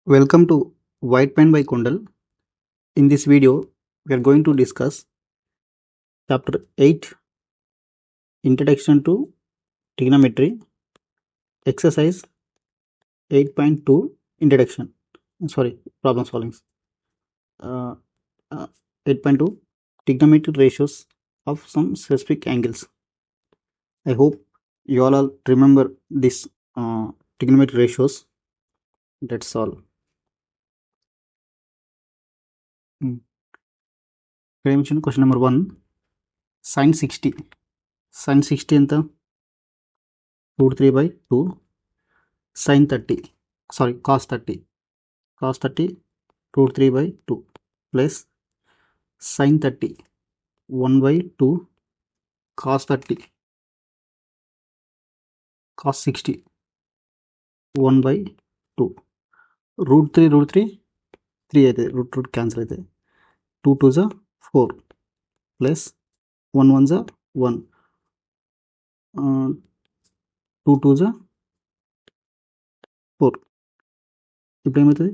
Welcome to White Pen by Kundal. In this video, we are going to discuss Chapter 8 Introduction to Trigonometry, Exercise 8.2 Introduction. Problem solving. Uh, 8.2 Trigonometric ratios of some specific angles. I hope you all remember this trigonometric ratios. That's all. Question number 1. Sin 60. Sin 60 ఎంత √3/2 sin 30 cos 30 √3/2 plus sin 30 1/2 cos 30 cos 60 1/2 √3 3 అవుతుంది root cancel అవుతుంది 2 2s 4 plus 1 1s 1 2 2s 4 ఇప్పుడు ఏమవుతుంది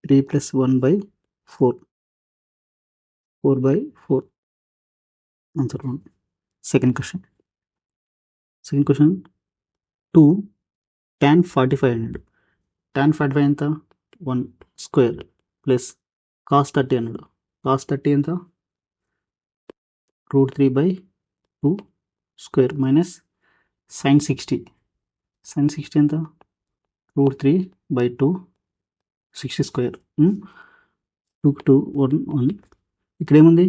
3 + 1/4 4/4 answer 1. Second question 2 tan 45 అన్నాడు. tan 45 ఎంత 1 square plus cos 30 అన్నాడు. cos 30 ఎంత √3/2 square minus sin 60 ఎంత √3/2 60 స్క్వేర్ 2 2 1 1 ఇక్కడ ఏముంది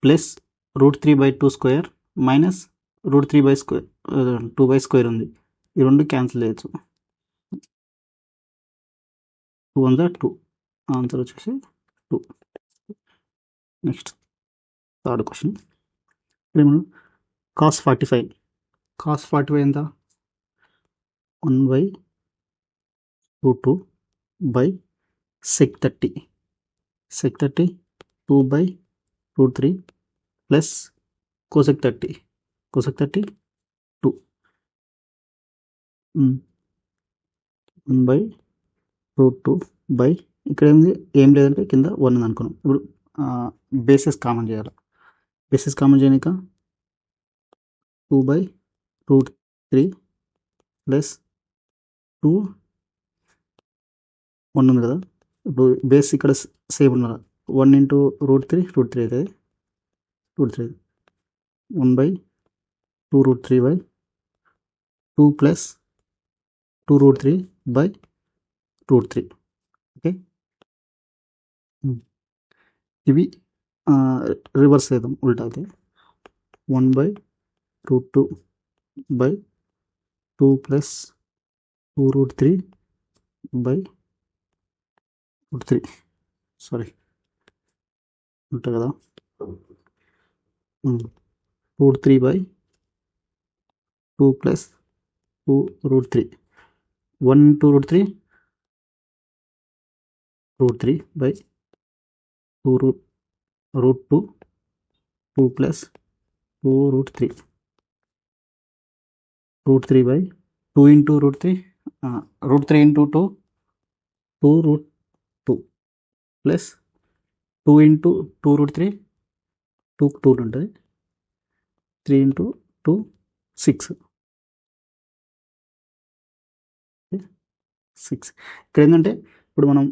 ప్లస్ √3/2 స్క్వేర్ మైనస్ √3/2 స్క్వేర్ ఉంది. ఈ రెండు క్యాన్సిల్ చేయొచ్చు. 2 1 2 ఆన్సర్ వచ్చేసి 2. నెక్స్ట్ థర్డ్ క్వశ్చన్ cos 45 ఎంత 1/√2 by sec 30 2/√3 plus cosec 30 2 1/√2 by ఇక్కడ ఏం లేదంటే కింద 1 ఉంది అనుకున్నాం. ఇప్పుడు బేసెస్ కామన్ చేయాలి. బేసెస్ కామన్ చేయనిక 2/√3 ప్లస్ 2 1 ఉంది కదా. ఇప్పుడు బేస్ ఇక్కడ సేమ్ ఉన్నదా 1 × √3 అవుతుంది. √3 1/2√3/2 ప్లస్ 2√3/√3. ఓకే, ఇవి రివర్స్ చేద్దాం, ఉల్టా అయితే 1/√2/2 ప్లస్ 2√3/√3 ఉంటాయి కదా. √3/2 ప్లస్ 2√3 1 × √3 √3/2 2 ప్లస్ 2√3 √3/2 × √3 √3 × 2 2√2 ప్లస్ 2 × 2√3 2 2 ఉంటుంది. 3 × 2 6 ఇక్కడ ఏంటంటే ఇప్పుడు మనం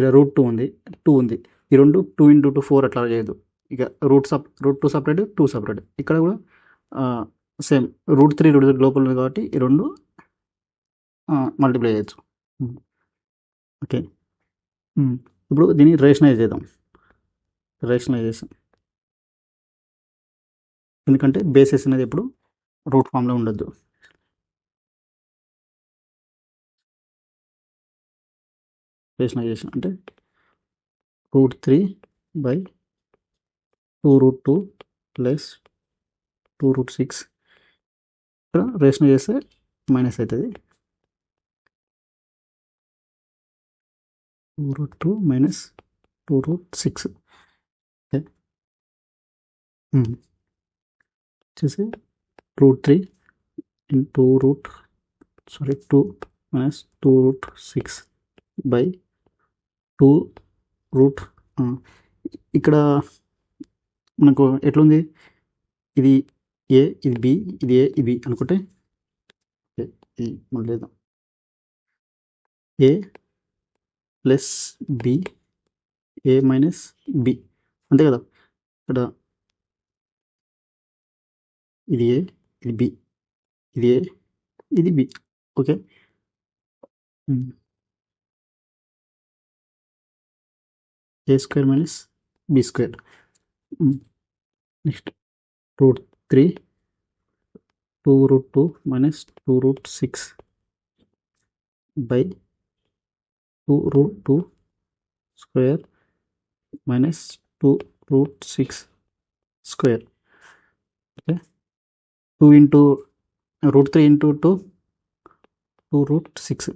√2 ఉంది, 2 ఉంది, ఈ రెండు 2 × 2 4 అట్లా చేయదు. ఇక √2 సపరేట్ 2 సపరేట్. ఇక్కడ కూడా సేమ్ √3 లోపల ఉంది కాబట్టి ఈ రెండు మల్టిప్లై చేయొచ్చు. ఓకే, ఇప్పుడు దీన్ని రేషనలైజ్ చేద్దాం. రేషనలైజేషన్ ఎందుకంటే బేసిస్ అనేది ఎప్పుడు రూట్ ఫామ్లో ఉండొద్దు. రేషనలైజేషన్ అంటే √3/2√2 ప్లస్ 2√6 ఇక్కడ రేషనలైజ్ చేస్తే మైనస్ అవుతుంది. 2√2 మైనస్ 2√6 వచ్చేసి √3 × 2 మైనస్ 2√6 బై 2 రూట్ ఇక్కడ మనకు ఎట్లుంది, ఇది ఏ, ఇది బి, ఇది ఏ, ఇది బి అనుకుంటే ఇది మళ్ళీ లేదా ఏ ప్లస్ బి, ఏ మైనస్ బి అంతే కదా. ఇక్కడ ఇది ఏ, ఇది బి, ఇది ఏ, ఇది B. Okay, A square minus B square. Next √3 2√2 minus 2√6 by 2√2 square minus 2√6 square. Okay, 2 into √3 into 2 2√6.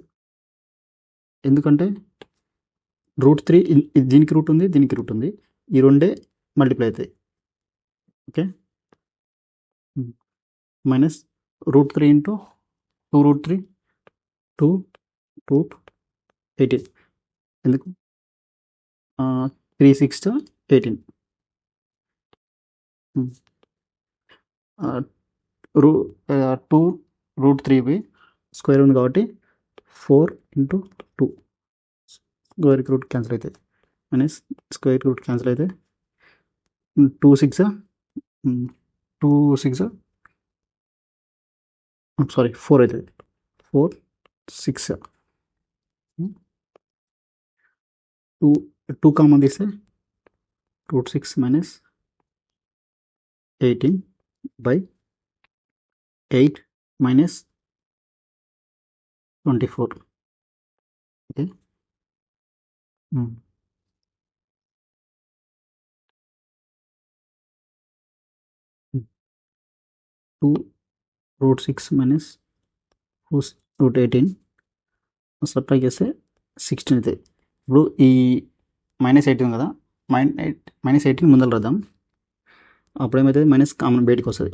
ఎందుకంటే √3 దీనికి రూట్ ఉంది, దీనికి రూట్ ఉంది, ఈ రెండే మల్టిప్లై అవుతాయి. Okay, minus √3 into 2√3 2√18. ఎందుకు 3 6 18. 2√3 స్క్వేర్ ఉంది కాబట్టి 4 ఇంటూ 2 స్క్వేర్ రూట్ క్యాన్సిల్ అవుతాయి, మైనస్ స్క్వేర్ రూట్ క్యాన్సిల్ అయితే 2 6 సారీ 4 అవుతుంది, 4 6 2 కామన్ తీస్తే √6 minus 18 by 8 minus 24. Okay, 2√6 minus √18 subtract చేస్తే 16 అవుతాయి. ఇప్పుడు ఈ -18 కదా, -18 ముందర రాద్దాం. అప్పుడు ఏమవుతుంది, మైనస్ కామన్ బయటికి వస్తుంది,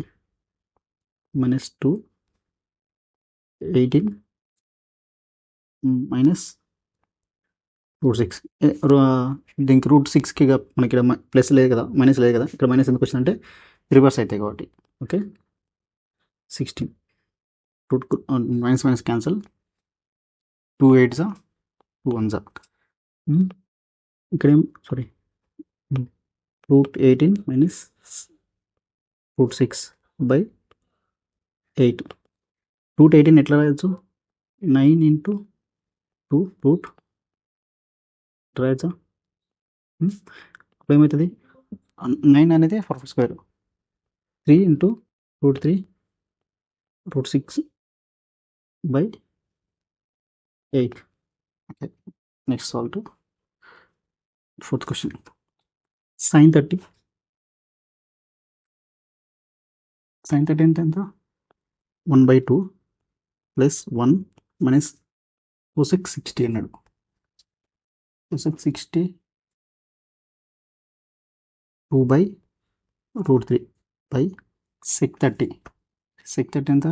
-218 మైనస్ √6. దీనికి √6కి మనకి ఇక్కడ ప్లస్ లేదు కదా, మైనస్ లేదు కదా, ఇక్కడ మైనస్ ఎందుకు వచ్చిందంటే రివర్స్ అవుతాయి కాబట్టి. Okay, 16 route minus minus cancel, 2 8 2 1 ఇక్కడ ఏం సారీ √18 మైనస్ √6 బై 8. √18 ఎట్లా రాయొచ్చు, 9 ఇంటూ 2 రూట్ రాయొచ్చా. అప్పుడు ఏమవుతుంది, 9 అనేది 4 square, 3 into √3 √6 by 8. Okay, next solve to 4th question. sin 30 ఎంత 1/2 ప్లస్ 1 మైనస్ cosec 60 అన్నాడు. cosec 60 2/√3 by sec 30. sec 30 ఎంత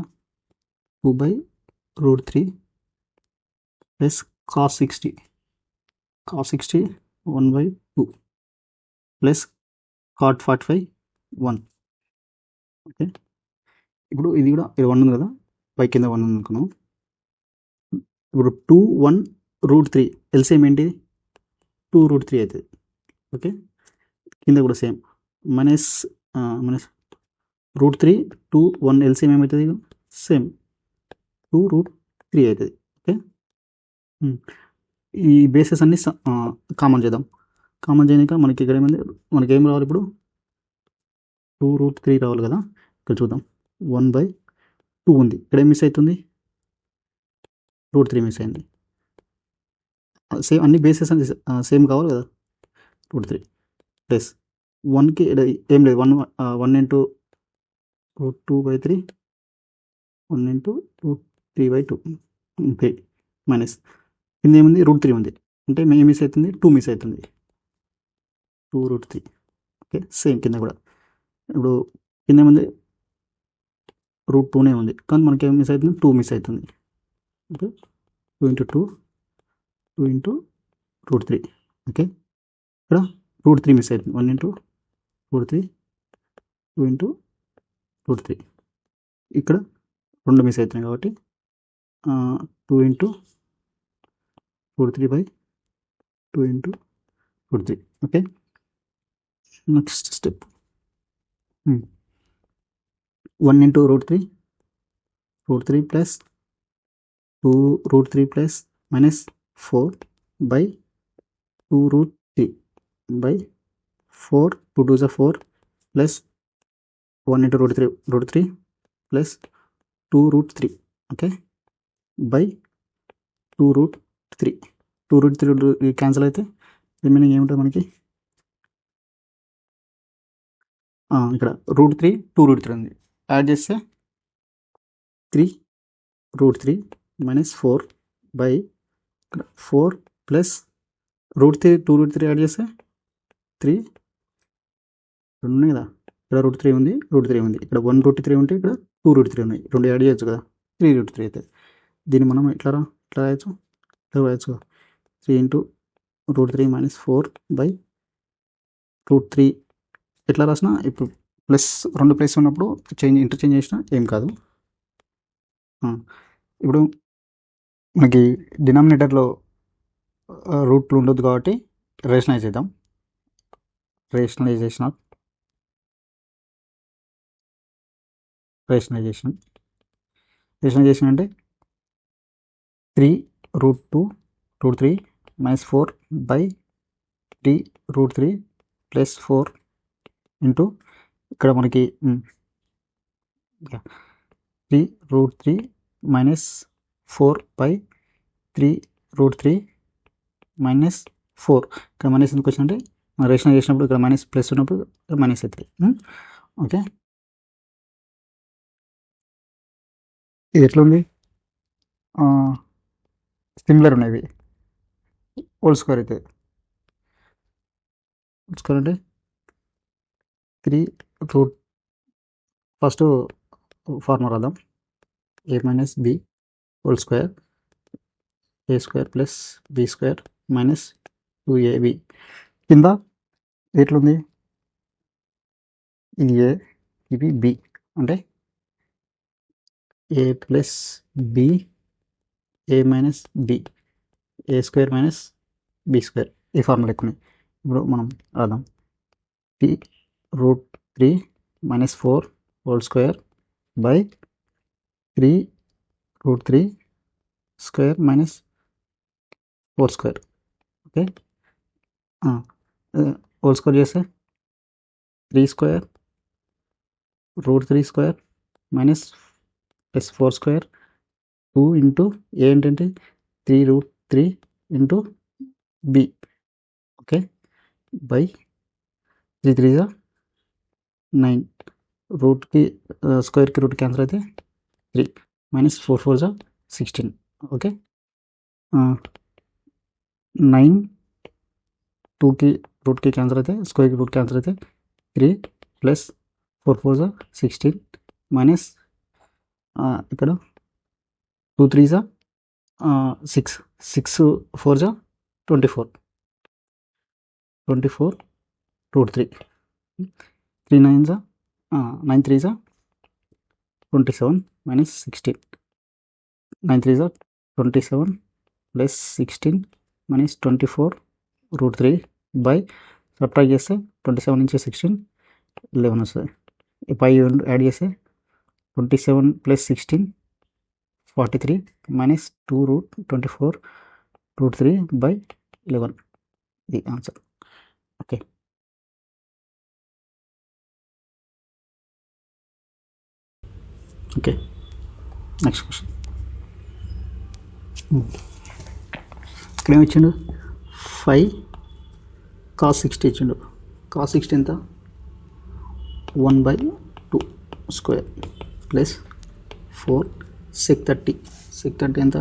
2/√3 plus cos 60 1/2 plus cot 45 1. Okay, ఇప్పుడు ఇది కూడా 1 ఉంది కదా, పై కింద 1 ఉంది అనుకున్నాం. ఇప్పుడు 2 1 √3 ఎల్సిఎం ఏంటి, 2√3 అవుతుంది. ఓకే, కింద కూడా సేమ్ మైనస్ √3 2 1 ఎల్సిఎం ఏమవుతుంది, సేమ్ 2√3 అవుతుంది. ఓకే, ఈ బేసెస్ అన్ని కామన్ చేద్దాం. కామన్ చేయడానికి మనకి ఇక్కడ ఏమైంది, మనకి ఏం రావాలి ఇప్పుడు 2√3 రావాలి కదా. ఇక్కడ చూద్దాం 1/2 ఉంది, ఇక్కడ ఏం మిస్ అవుతుంది, √3 మిస్ అయింది. సేమ్ అన్ని బేసెస్ అని సేమ్ కావాలి కదా. √3 ప్లస్ 1కి ఏం లేదు, 1 ఇంటూ √2/3 1 ఇంటూ √3/2 మైనస్ కింద ఏముంది, √3 ఉంది, అంటే ఏం మిస్ అవుతుంది, 2 మిస్ అవుతుంది, 2√3. ఓకే, సేమ్ కింద కూడా ఇప్పుడు కింద ఏముంది, √2నే ఉంది, కానీ మనకి ఏం మిస్ అవుతుంది, 2 మిస్ అవుతుంది. Okay, 2 into 2 2 into root 3. Okay, ఇక్కడ రూట్ 3 మిస్ అవుతుంది. 1 ఇంటూ రూట్ 3, 2 ఇంటూ రూట్ 3. ఇక్కడ 2 మిస్ అవుతున్నాయి కాబట్టి 2 into root 3 by 2 into root 3. Okay, next step 1 into root 3 plus 2 root 3 plus minus 4 by 2 root 3 by 4, 2 2 is 4 plus 1 into root 3 plus 2 root 3. Okay, by 2 root 3. 2 root 3 cancel అయితే remaining ఏముంటుంది మనకి? ఇక్కడ route 3 2 root 3 ఉంది. Add చేస్తే 3 root 3 minus 4 by 4 plus root 3 2 root 3 add చేస్తే 3 2 ఉన్నాయి కదా. ఇక్కడ రూట్ 3 ఉంది, రూట్ 3 ఉంది. ఇక్కడ 1 రూట్ 3 ఉంటే ఇక్కడ 2 రూట్ 3 ఉన్నాయి. 2 యాడ్ చేయొచ్చు కదా, 3 రూట్ 3 అవుతుంది. దీన్ని మనం ఎట్లా రాయొచ్చు? ఇట్లా రాయొచ్చు కదా, 3 into root 3 minus 4 by root 3. ఎట్లా రాసినా ఇప్పుడు ప్లస్ 2 ప్లస్ ఉన్నప్పుడు ఇంటర్చేంజ్ చేసినా ఏం కాదు. ఇప్పుడు మనకి డినామినేటర్లో రూట్లు ఉండదు కాబట్టి రేషనలైజ్ చేద్దాం. రేషనలైజేషన్ అంటే 3 root 2 root 3 minus 4 by 3 root 3 plus 4 into ఇక్కడ మనకి 3 root 3 minus 4 by 3 root 3 minus 4. ఇక్కడ మైనస్ ఎందుకు వచ్చిందంటే రేషనల్ చేసినప్పుడు ఇక్కడ మైనస్ ప్లస్ ఉన్నప్పుడు మైనస్ అవుతుంది. ఓకే, ఇది ఎట్లా ఉంది? సిమిలర్ ఉన్నాయి. హోల్ స్క్వేర్ అయితే అంటే 3 రూట్ ఫస్ట్ ఫార్ములా రాద్దాం. a minus b whole square, a square plus b square minus 2ab. కింద ఎట్లుంది? ఇది a, ఇది b అంటే a plus b, a minus b, a square minus b square. ఈ ఫార్ములా ఎక్కువ. ఇప్పుడు మనం రాద్దాం. 3 root 3 minus 4 whole square by 3 root 3 square minus 4 square. Okay, whole square చేస్తే 3 square root 3 square minus plus 4 square 2 into ఏంటంటే 3 root 3 into b. Okay, by 3 3 9. రూట్కి స్క్వేర్కి root cancel అయితే 3 మైనస్ 4 4 16. ఓకే, 9 2కి రూట్కి క్యాన్సల్ అయితే స్క్వేర్కి రూట్ క్యాన్సల్ అయితే 3 plus 4 4 16 minus ఇక్కడ 2 3 6 6 4 24 root 3 3 9 9 3 27 minus 16 9 3 27 plus 16 minus 24 root 3 by subtract చేస్తే 27 నుంచి 16 11 వస్తుంది. పై యాడ్ చేస్తే 27 plus 16 43 minus 2 root 24 root 3 by 11. ఇది ఆన్సర్. Okay, next question. ఇక్కడ ఏమి ఇచ్చిండు? 5 cos 60 ఇచ్చిండు. cos 60 ఎంత? 1/2 స్క్వేర్ ప్లస్ 4 sec 30. sec 30 ఎంత?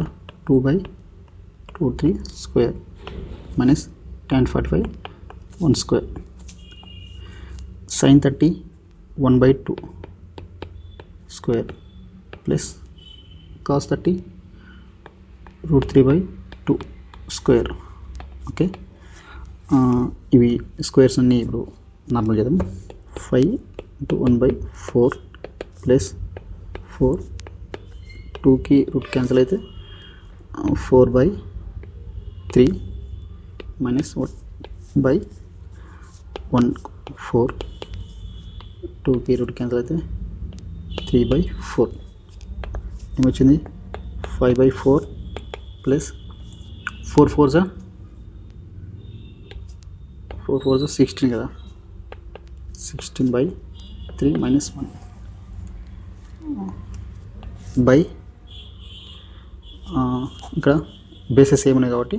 2/3 square minus tan 45 1 square. sin 30 1/2 square plus cos 30 root 3/2 square. Okay, ఇవి స్క్వేర్స్ అన్నీ ఇప్పుడు నార్మల్ చేద్దాం. 5 × 1/4 ప్లస్ 4, 2కి రూట్ క్యాన్సిల్ అయితే 4/3 మైనస్ 1/4, 2కి రూట్ క్యాన్సిల్ అయితే 3/4 ఏమొచ్చింది? 5/4 ప్లస్ 4 4 16 కదా, 16/3 మైనస్ 1 బై ఇక్కడ బేసెస్ ఏమున్నాయి కాబట్టి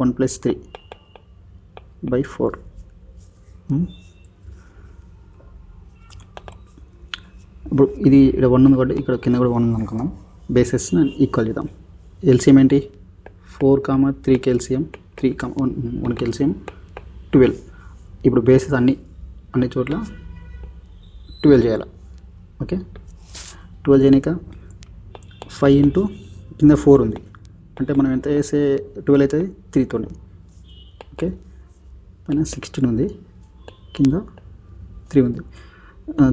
1 + 3/4. ఇప్పుడు ఇది ఇక్కడ 1 ఉంది కాబట్టి ఇక్కడ కింద కూడా 1 ఉంది అనుకుందాం. బేసెస్ ఈక్వల్ చేద్దాం. ఎల్సిఎం ఏంటి? 4, 3కి ఎల్సిఎం, 3, 1కి ఎల్సిఎం 12. ఇప్పుడు బేసెస్ అన్ని చోట్ల 12 చేయాలి. ఓకే, 12 చేయనిక 5 × కింద 4 ఉంది అంటే మనం ఎంత చేస్తే 12 అవుతుంది? 3తో. ఓకే, పైన 16 ఉంది, కింద 3 ఉంది.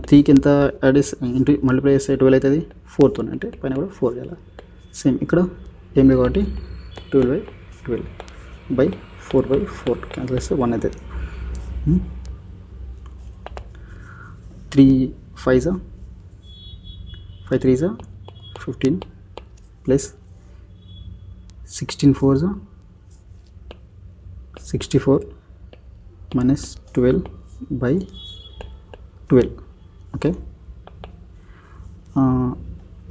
3కి ఎంత యాడ్ ఇంటూ మల్టిప్లై చేస్తే 12 అవుతుంది 4తో, అంటే పైన కూడా 4 చేయాలి. సేమ్ ఇక్కడ ఏం లేదు కాబట్టి 12/12/4/4 క్యాన్సిల్ చేస్తే 1 అవుతుంది. 3 5 5 3 15 plus 16 4 64 minus 12/12. Okay,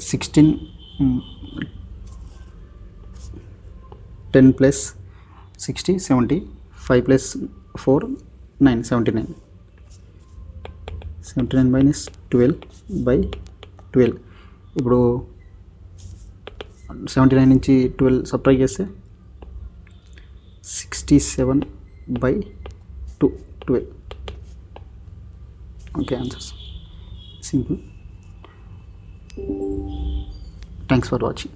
16 10 plus 60 70, 5 + 4 9 79 minus 12/12. ఇప్పుడు 79 నుంచి 12 సబ్ట్రాక్ట్ చేస్తే 67/12. Okay, answers simple. Thanks for watching.